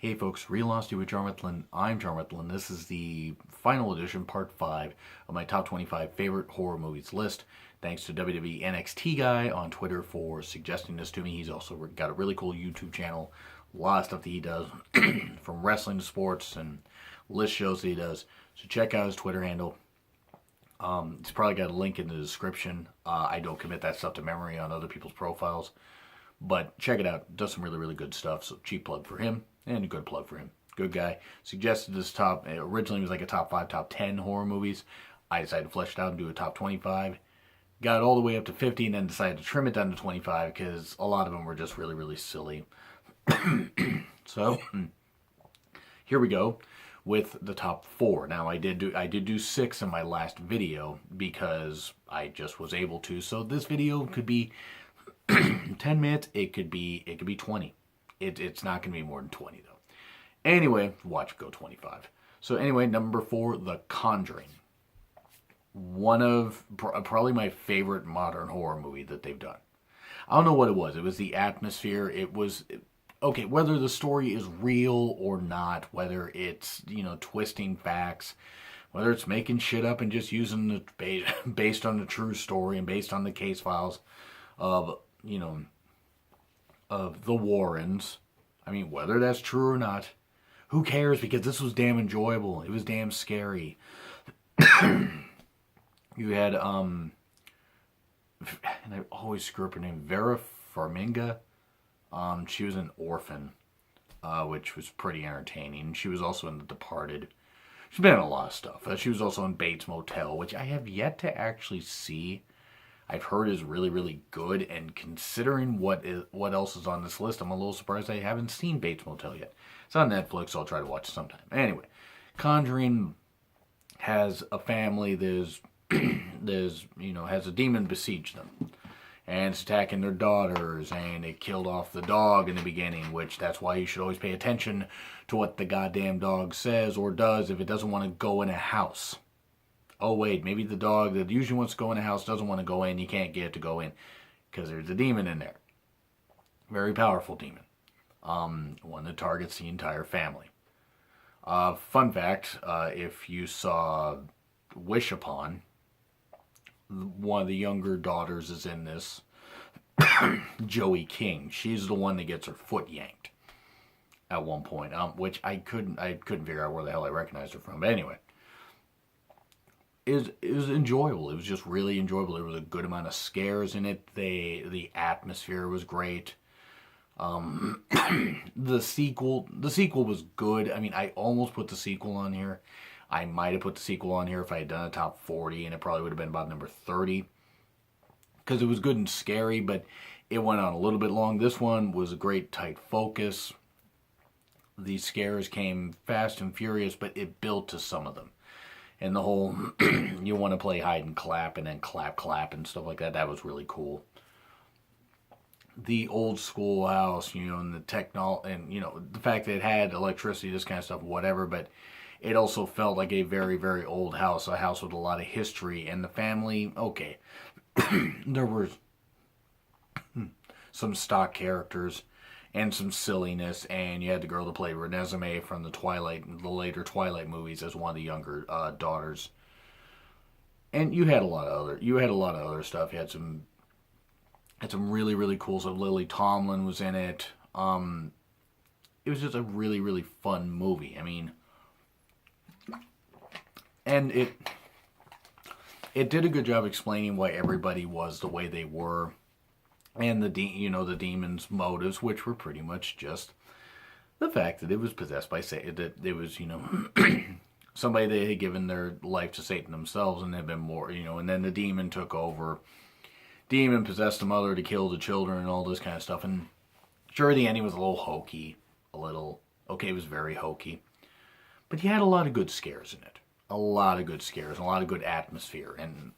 Hey folks, Relosty with Jarmethlin. I'm Jarmethlin. This is the final edition, part 5 of my top 25 favorite horror movies list. Thanks to WWE NXT Guy on Twitter for suggesting this to me. He's also got a really cool YouTube channel. A lot of stuff that he does, from wrestling to sports and list shows that he does. So check out his Twitter handle. It's probably got a link in the description. I don't commit that stuff to memory on other people's profiles. But check it out. Does some really, really good stuff. So cheap plug for him and a good plug for him. Good guy. Suggested this top. Originally it was like a top 5, top 10 horror movies. I decided to flesh it out and do a top 25. Got it all the way up to 50 and then decided to trim it down to 25 because a lot of them were just really, really silly. So here we go with the top 4. Now I did do 6 in my last video because I just was able to. So this video could be 10 minutes, it could be 20. It's not going to be more than 20 though. Anyway, watch it go 25. So anyway, number 4, The Conjuring. One of probably my favorite modern horror movie that they've done. I don't know what it was. It was the atmosphere. It was okay, whether the story is real or not, whether it's, twisting facts, whether it's making shit up and just using it based on the true story and based on the case files of of the Warrens. I mean, whether that's true or not, who cares? Because this was damn enjoyable. It was damn scary. You had, and I always screw up her name, Vera Farmiga. She was an orphan, which was pretty entertaining. She was also in The Departed. She's been in a lot of stuff. She was also in Bates Motel, which I have yet to actually see. I've heard is really, really good, and considering what else is on this list, I'm a little surprised I haven't seen Bates Motel yet. It's on Netflix, so I'll try to watch it sometime. Anyway, Conjuring has a family has a demon besiege them, and it's attacking their daughters, and it killed off the dog in the beginning, which that's why you should always pay attention to what the goddamn dog says or does if it doesn't want to go in a house. Oh wait, maybe the dog that usually wants to go in a house doesn't want to go in. You can't get it to go in because there's a demon in there. Very powerful demon. One that targets the entire family. Fun fact, if you saw Wish Upon, one of the younger daughters is in this. Joey King. She's the one that gets her foot yanked at one point, which I couldn't figure out where the hell I recognized her from. But anyway. It was enjoyable. It was just really enjoyable. There was a good amount of scares in it. The atmosphere was great. The sequel was good. I mean, I almost put the sequel on here. I might have put the sequel on here if I had done a top 40, and it probably would have been about number 30. Because it was good and scary, but it went on a little bit long. This one was a great tight focus. The scares came fast and furious, but it built to some of them. And the whole, you want to play hide and clap and then clap and stuff like that. That was really cool. The old school house, and the technology, and, the fact that it had electricity, this kind of stuff, whatever. But it also felt like a very, very old house. A house with a lot of history. And the family, okay. There were some stock characters and some silliness, and you had the girl to play Renesmee from the later Twilight movies as one of the younger daughters. And you had a lot of other stuff. You had some really, really cool stuff. Lily Tomlin was in it. It was just a really, really fun movie. I mean, and it did a good job explaining why everybody was the way they were. And the demon's motives, which were pretty much just the fact that it was possessed by Satan, that it was, somebody that had given their life to Satan themselves and had been more, and then the demon took over. Demon possessed the mother to kill the children and all this kind of stuff. And sure, the ending was a little hokey, it was very hokey. But you had a lot of good scares in it. A lot of good scares, a lot of good atmosphere, and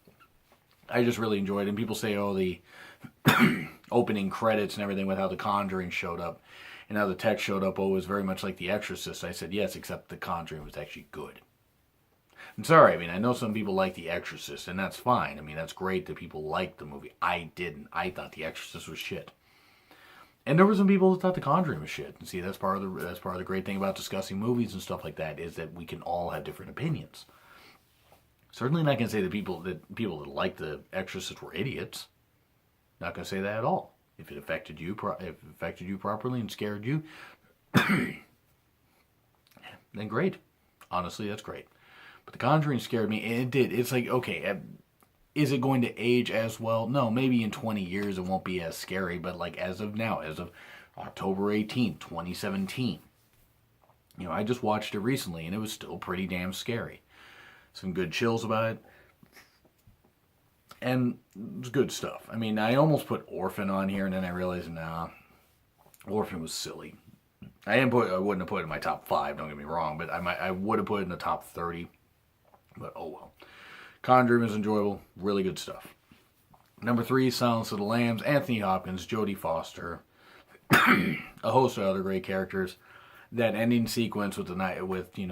I just really enjoyed it. And people say, the opening credits and everything with how The Conjuring showed up and how the text showed up, it was very much like The Exorcist. I said, yes, except The Conjuring was actually good. I'm sorry, I mean, I know some people like The Exorcist, and that's fine. I mean, that's great that people like the movie. I didn't. I thought The Exorcist was shit. And there were some people who thought The Conjuring was shit. And see, that's part of the great thing about discussing movies and stuff like that, is that we can all have different opinions. Certainly not going to say that people that like The Exorcist were idiots. Not going to say that at all. If it affected you, properly and scared you, then great. Honestly, that's great. But The Conjuring scared me, and it did. It's like, okay, is it going to age as well? No, maybe in 20 years it won't be as scary, but like as of now, as of October 18th, 2017, I just watched it recently, and it was still pretty damn scary. Some good chills about it. And it's good stuff. I mean, I almost put Orphan on here, and then I realized, nah, Orphan was silly. I wouldn't have put it in my top 5, don't get me wrong, but I would have put it in the top 30. But oh well. Conjuring was enjoyable. Really good stuff. Number 3, Silence of the Lambs. Anthony Hopkins, Jodie Foster, a host of other great characters. That ending sequence with the night, with the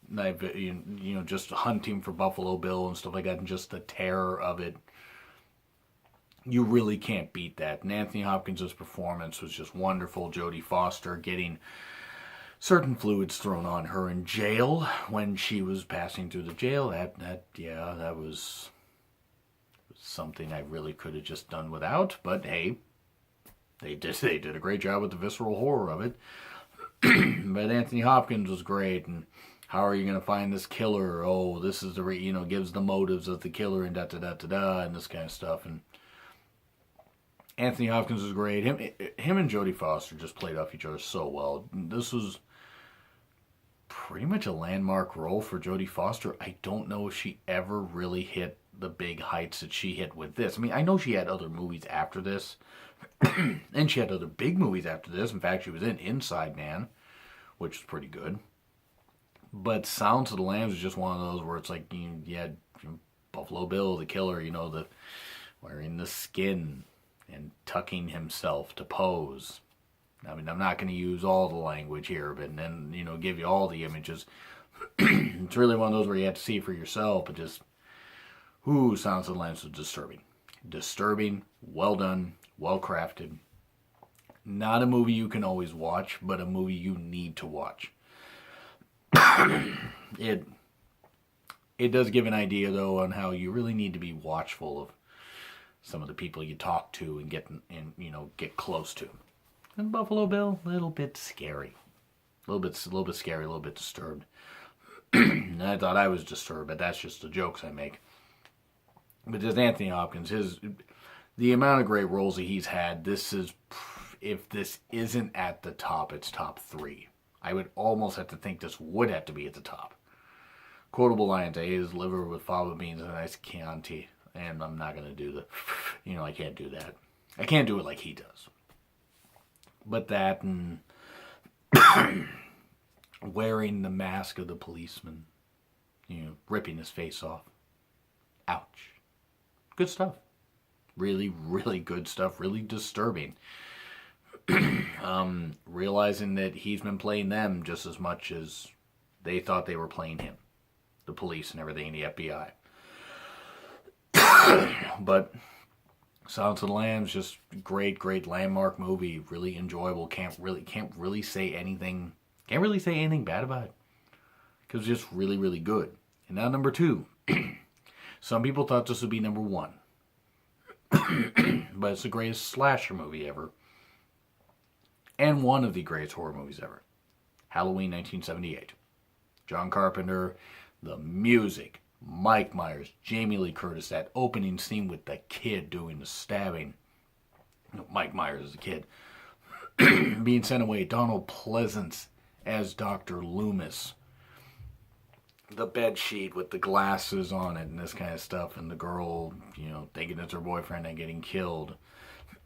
night, just hunting for Buffalo Bill and stuff like that, and just the terror of it. You really can't beat that. And Anthony Hopkins' performance was just wonderful. Jodie Foster getting certain fluids thrown on her in jail when she was passing through the jail. That was something I really could have just done without. But hey, they did a great job with the visceral horror of it. But Anthony Hopkins was great, and how are you going to find this killer? Oh, this is gives the motives of the killer and da-da-da-da-da and this kind of stuff. And Anthony Hopkins was great. Him and Jodie Foster just played off each other so well. This was pretty much a landmark role for Jodie Foster. I don't know if she ever really hit the big heights that she hit with this. I mean, I know she had other movies after this, and she had other big movies after this. In fact, she was in Inside Man, which is pretty good. But Silence of the Lambs is just one of those where it's like, you had Buffalo Bill, the killer, the wearing the skin and tucking himself to pose. I mean, I'm not going to use all the language here, but then, give you all the images. It's really one of those where you have to see for yourself, but just, Silence of the Lambs was disturbing. Disturbing, well done, well crafted. Not a movie you can always watch, but a movie you need to watch. It does give an idea, though, on how you really need to be watchful of some of the people you talk to and get close to. And Buffalo Bill, a little bit scary, a little bit scary, a little bit disturbed. And I thought I was disturbed, but that's just the jokes I make. But just Anthony Hopkins, the amount of great roles that he's had, if this isn't at the top, it's top 3. I would almost have to think this would have to be at the top. Quotable lines: I ate his liver with fava beans and a nice Chianti. And I'm not going to do I can't do that. I can't do it like he does. But that and wearing the mask of the policeman, ripping his face off. Ouch. Good stuff. Really, really good stuff. Really disturbing. Realizing that he's been playing them just as much as they thought they were playing him. The police and everything, the FBI. But Silence of the Lambs, just great landmark movie. Really enjoyable. Can't really say anything bad about it. Because it's just really, really good. And now number 2. Some people thought this would be number 1. But it's the greatest slasher movie ever. And one of the greatest horror movies ever. Halloween 1978. John Carpenter, the music, Mike Myers, Jamie Lee Curtis, that opening scene with the kid doing the stabbing. Mike Myers as a kid. Being sent away. Donald Pleasance as Dr. Loomis. The bed sheet with the glasses on it and this kind of stuff. And the girl, thinking it's her boyfriend and getting killed.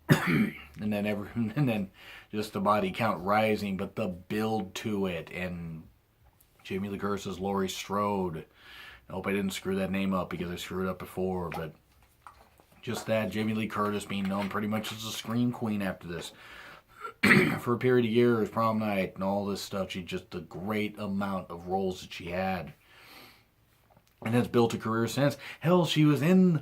and then just the body count rising, but the build to it. And Jamie Lee Curtis as Laurie Strode. I hope I didn't screw that name up because I screwed it up before, but just that, Jamie Lee Curtis being known pretty much as a scream queen after this. For a period of years, Prom Night and all this stuff, just a great amount of roles that she had. And has built a career since. Hell, she was in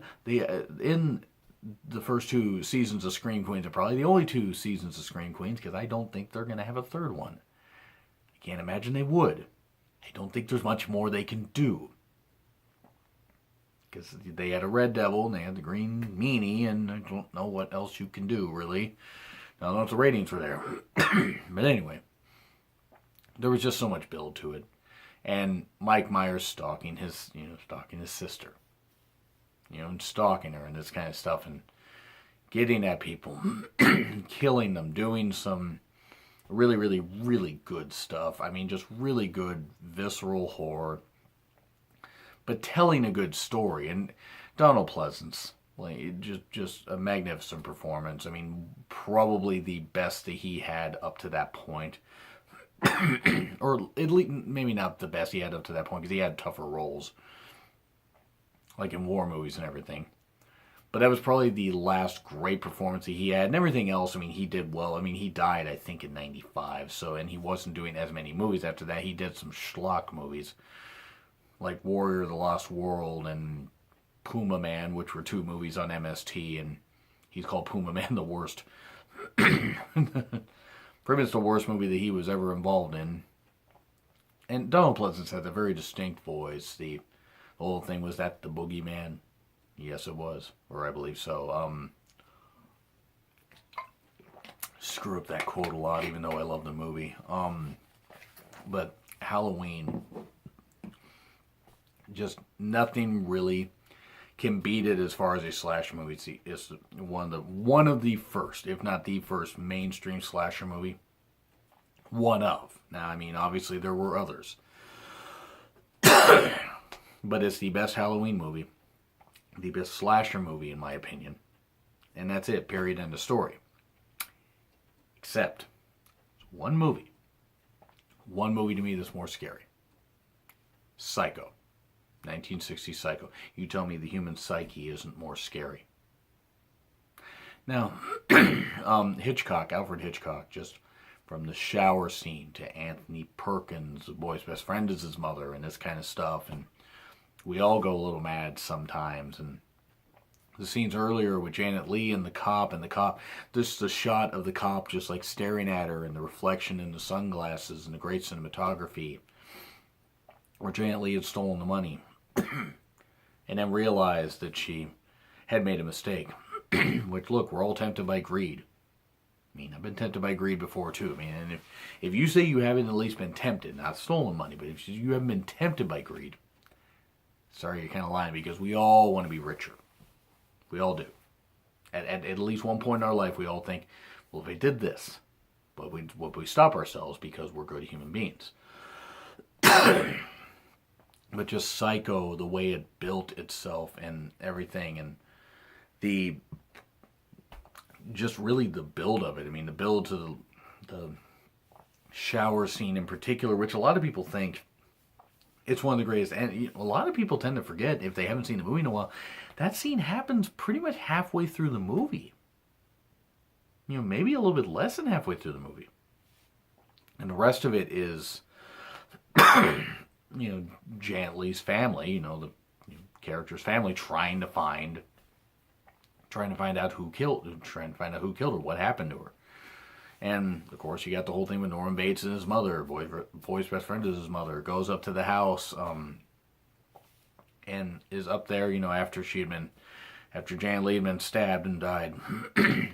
the first 2 seasons of Scream Queens are probably the only 2 seasons of Scream Queens, because I don't think they're going to have a third one. I can't imagine they would. I don't think there's much more they can do. Because they had a Red Devil, and they had the Green Meanie, and I don't know what else you can do, really. I don't know if the ratings were there. But anyway, there was just so much build to it. And Mike Myers stalking his sister. And stalking her and this kind of stuff, and getting at people, killing them, doing some really, really, really good stuff. I mean, just really good visceral horror, but telling a good story. And Donald Pleasence, like, just a magnificent performance. I mean, probably the best that he had up to that point. Or at least maybe not the best he had up to that point, because he had tougher roles, like in war movies and everything. But that was probably the last great performance that he had. And everything else, I mean, he did well. I mean, he died, I think, in 95. So, and he wasn't doing as many movies after that. He did some schlock movies, like Warrior of the Lost World and Puma Man, which were 2 movies on MST. And he's called Puma Man the worst. Pretty much the worst movie that he was ever involved in. And Donald Pleasence had a very distinct voice. The whole thing was that the Boogeyman. Yes, it was. Or I believe so. Screw up that quote a lot, even though I love the movie. But Halloween, just nothing really can beat it as far as a slasher movie. It's one of the first, if not the first, mainstream slasher movie. One of. Now, I mean, obviously there were others. But it's the best Halloween movie. The best slasher movie, in my opinion. And that's it. Period. End of story. Except, one movie. One movie to me that's more scary. Psycho. 1960 Psycho. You tell me the human psyche isn't more scary. Now, Hitchcock, Alfred Hitchcock, just from the shower scene to Anthony Perkins, the boy's best friend is his mother, and this kind of stuff, and we all go a little mad sometimes. And the scenes earlier with Janet Leigh and the cop, just the shot of the cop just like staring at her, and the reflection in the sunglasses, and the great cinematography, where Janet Leigh had stolen the money and then realized that she had made a mistake. Which, look, we're all tempted by greed. I mean, I've been tempted by greed before too. I mean, and if you say you haven't at least been tempted, not stolen money, but if you haven't been tempted by greed, sorry, you're kind of lying, because we all want to be richer. We all do. At least one point in our life, we all think, well, if I did this, but we stop ourselves because we're good human beings. But just Psycho, the way it built itself and everything, and just really the build of it. I mean, the build to the shower scene in particular, which a lot of people think it's one of the greatest, and a lot of people tend to forget, if they haven't seen the movie in a while, that scene happens pretty much halfway through the movie. Maybe a little bit less than halfway through the movie. And the rest of it is, Janet Leigh's family, the character's family trying to find out who killed her, what happened to her. And, of course, you got the whole thing with Norman Bates and his mother. Boy's best friend is his mother. Goes up to the house and is up there, after Janet Leigh had been stabbed and died.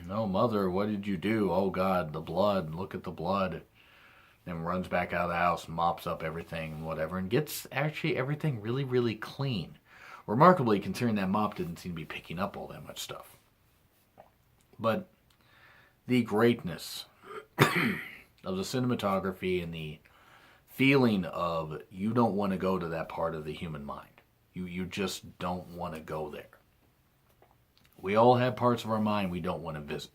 "Oh, Mother, what did you do? Oh, God, the blood. Look at the blood." Then runs back out of the house, mops up everything and whatever, and gets actually everything really, really clean. Remarkably, considering that mop didn't seem to be picking up all that much stuff. But the greatness of the cinematography and the feeling of you don't want to go to that part of the human mind. You just don't want to go there. We all have parts of our mind we don't want to visit.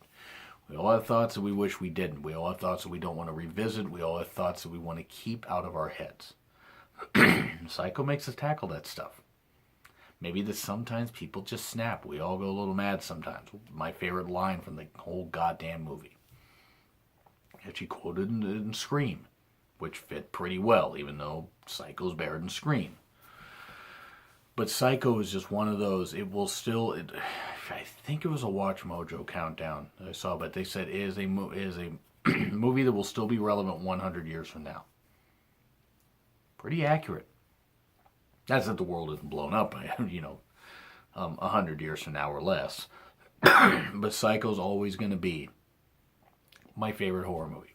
We all have thoughts that we wish we didn't. We all have thoughts that we don't want to revisit. We all have thoughts that we want to keep out of our heads. Psycho makes us tackle that stuff. Maybe that sometimes people just snap. We all go a little mad sometimes. My favorite line from the whole goddamn movie. That she quoted in Scream, which fit pretty well, even though Psycho's better than Scream. But Psycho is just one of those, I I think it was a Watch Mojo countdown that I saw, but they said is a movie that will still be relevant 100 years from now. Pretty accurate. That's that the world isn't blown up by 100 years from now or less. But Psycho's always going to be my favorite horror movie.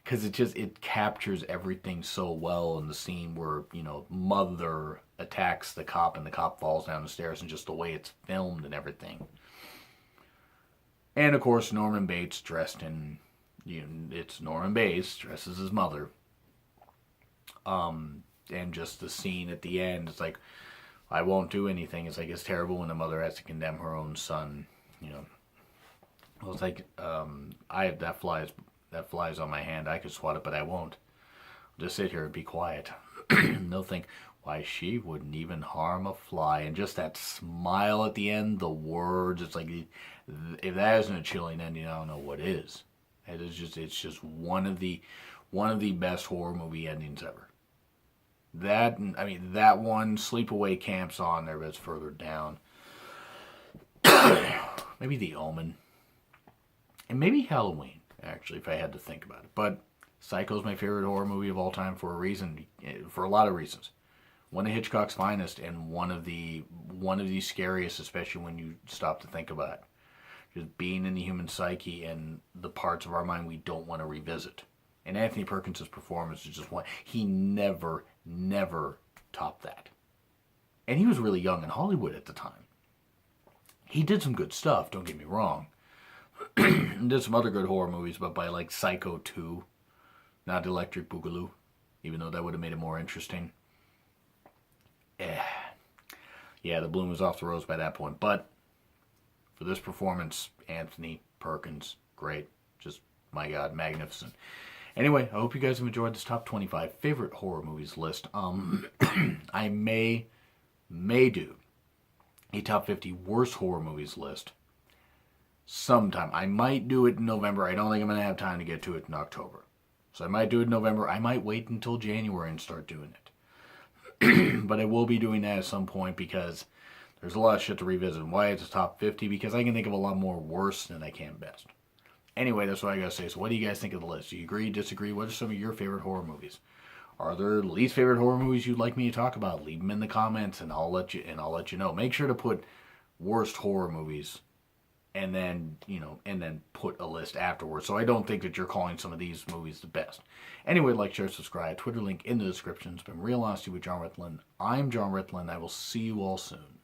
Because it captures everything so well in the scene where, mother attacks the cop and the cop falls down the stairs, and just the way it's filmed and everything. And of course, Norman Bates dressed in, it's Norman Bates dressed as his mother. And just the scene at the end, it's like, I won't do anything. It's like, it's terrible when a mother has to condemn her own son, Well, it's like, that flies on my hand. I could swat it, but I won't. I'll just sit here and be quiet. They'll think, why, she wouldn't even harm a fly. And just that smile at the end, the words, it's like, if that isn't a chilling ending, I don't know what is. It's just one of the best horror movie endings ever. That one, Sleepaway Camp's on there, but it's further down. Maybe The Omen. And maybe Halloween, actually, if I had to think about it. But Psycho's my favorite horror movie of all time for a reason, for a lot of reasons. One of Hitchcock's finest, and one of the scariest, especially when you stop to think about it. Just being in the human psyche and the parts of our mind we don't want to revisit. And Anthony Perkins' performance is just one. He never topped that. And he was really young in Hollywood at the time. He did some good stuff, don't get me wrong. Did some other good horror movies, but by like Psycho 2, not Electric Boogaloo, even though that would have made it more interesting. Yeah, the bloom was off the rose by that point. But for this performance, Anthony Perkins, great. Just, my God, magnificent. Anyway, I hope you guys have enjoyed this top 25 favorite horror movies list. I may do a top 50 worst horror movies list sometime. I might do it in November. I don't think I'm going to have time to get to it in October. So I might do it in November. I might wait until January and start doing it. But I will be doing that at some point because there's a lot of shit to revisit. Why it's a top 50? Because I can think of a lot more worse than I can best. Anyway, that's what I gotta say. So what do you guys think of the list? Do you agree, disagree? What are some of your favorite horror movies? Are there least favorite horror movies you'd like me to talk about? Leave them in the comments and I'll let you know. Make sure to put worst horror movies and then put a list afterwards. So I don't think that you're calling some of these movies the best. Anyway, like, share, subscribe. Twitter link in the description. It's been Real Honesty with John Ritlin. I'm John Ritlin. I will see you all soon.